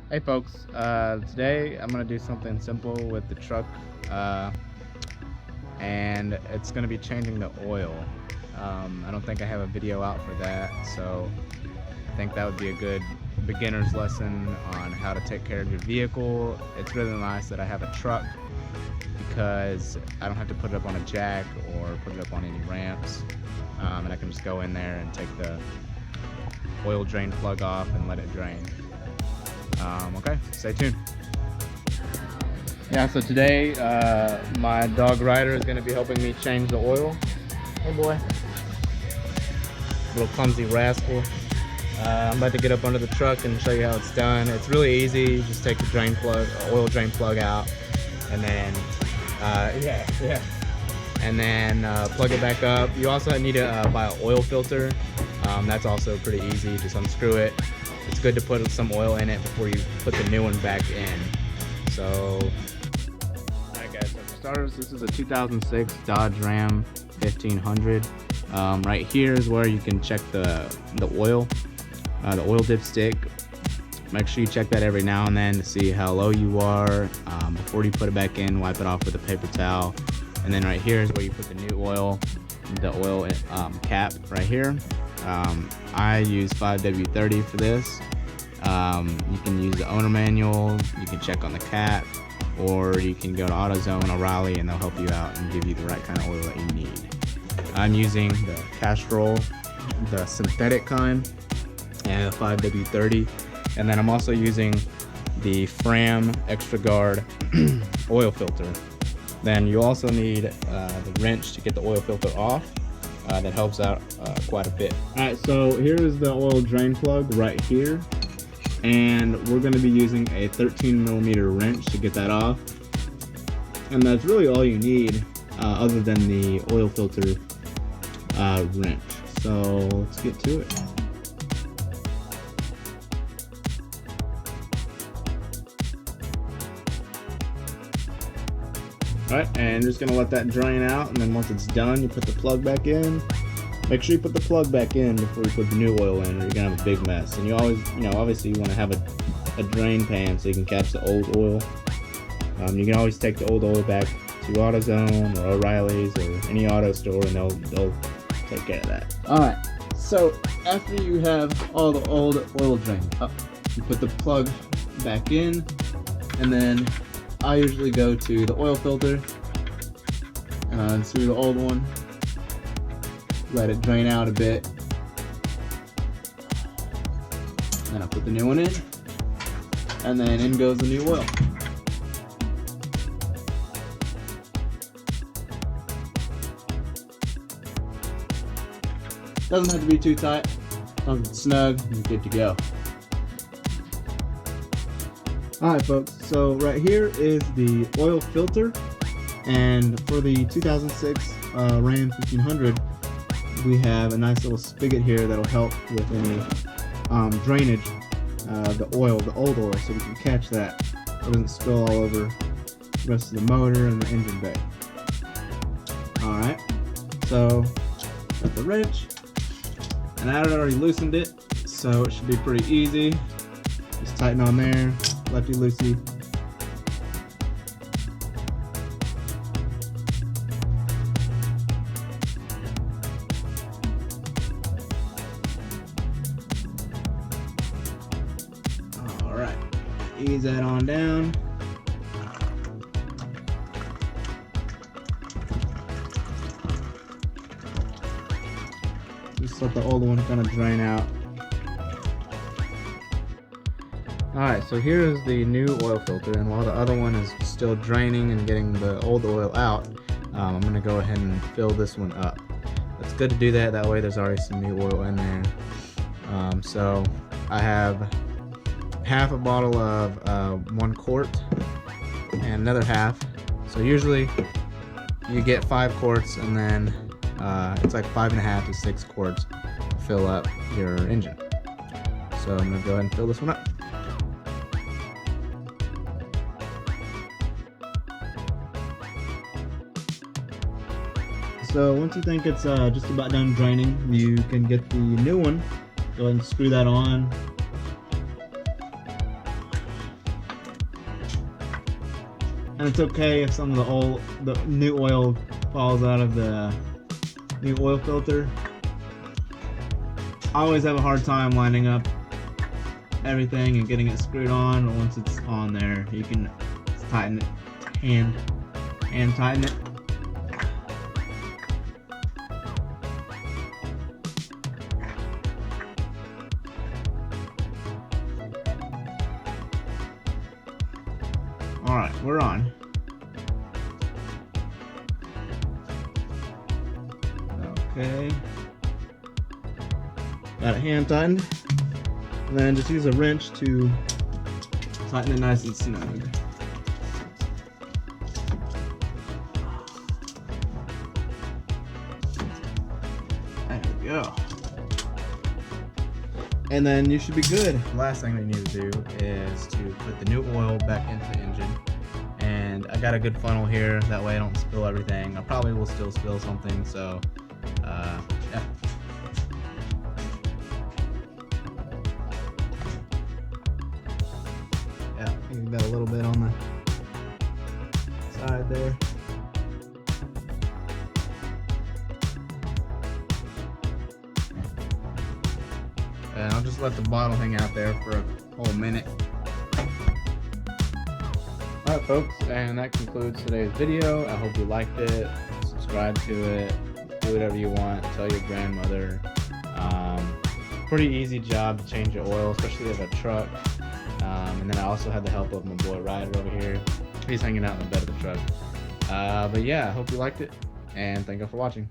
Hey folks, today I'm going to do something simple with the truck, and it's going to be changing the oil. I don't think I have a video out for that, so I think that would be a good beginner's lesson on how to take care of your vehicle. It's really nice that I have a truck because I don't have to put it up on a jack or put it up on any ramps, and I can just go in there and take the oil drain plug off and let it drain. Okay, stay tuned. Yeah, so today my dog Ryder is going to be helping me change the oil. Hey boy. Little clumsy rascal. I'm about to get up under the truck and show you how it's done. It's really easy. You just take the drain plug, oil drain plug out, and then and then plug it back up. You also need to buy an oil filter. That's also pretty easy. Just unscrew it. It's good to put some oil in it before you put the new one back in. So, alright guys, so for starters, this is a 2006 Dodge Ram 1500. Right here is where you can check the oil dipstick. Make sure you check that every now and then to see how low you are. Before you put it back in, wipe it off with a paper towel. And then right here is where you put the new oil, cap right here. I use 5W30 for this. You can use the owner manual, you can check on the cap, or you can go to AutoZone, O'Reilly, and they'll help you out and give you the right kind of oil that you need. I'm using the Castrol, the synthetic kind, and 5W30, and then I'm also using the Fram Extra Guard oil filter. Then you also need the wrench to get the oil filter off. That helps out quite a bit. Alright, so here is the oil drain plug right here, and we're going to be using a 13mm wrench to get that off, and that's really all you need other than the oil filter wrench. So let's get to it. Alright, and just gonna let that drain out, and then once it's done, you put the plug back in. Make sure you put the plug back in before you put the new oil in, or you're gonna have a big mess. And you always, obviously you want to have a drain pan so you can catch the old oil. You can always take the old oil back to AutoZone or O'Reilly's or any auto store, and they'll take care of that. Alright, so after you have all the old oil drained up, you put the plug back in, and then I usually go to the oil filter and through the old one, let it drain out a bit, then I put the new one in, and then in goes the new oil. Doesn't have to be too tight, as long as it's snug, you're good to go. Alright folks, so right here is the oil filter, and for the 2006 Ram 1500 we have a nice little spigot here that'll help with any drainage, the old oil, so we can catch that so it doesn't spill all over the rest of the motor and the engine bay. Alright, so got the wrench, and I had already loosened it, so it should be pretty easy. Just tighten on there, lefty loosey. Alright, ease that on down. Just let the old one kind of drain out. Alright, so here is the new oil filter, and while the other one is still draining and getting the old oil out, I'm going to go ahead and fill this one up. It's good to do that, that way there's already some new oil in there. So I have half a bottle of 1 quart and another half. So usually you get 5 quarts, and then it's like 5.5 to 6 quarts to fill up your engine. So I'm going to go ahead and fill this one up. So once you think it's just about done draining, you can get the new one. Go ahead and screw that on. And it's okay if some of the new oil falls out of the new oil filter. I always have a hard time lining up everything and getting it screwed on, but once it's on there, you can tighten it, hand tighten it. Alright, we're on. Okay. Got it hand tightened. And then just use a wrench to tighten it nice and snug. There we go. And then you should be good. Last thing that you need to do is to put the new oil back into the engine. And I got a good funnel here, that way I don't spill everything. I probably will still spill something, so yeah. Yeah, I think got a little bit on the side there. And I'll just let the bottle hang out there for a whole minute. Alright folks, and that concludes today's video. I hope you liked it. Subscribe to it. Do whatever you want. Tell your grandmother. Pretty easy job to change your oil, especially if a truck. And then I also had the help of my boy Ryder over here. He's hanging out in the bed of the truck. But yeah, I hope you liked it, and thank you for watching.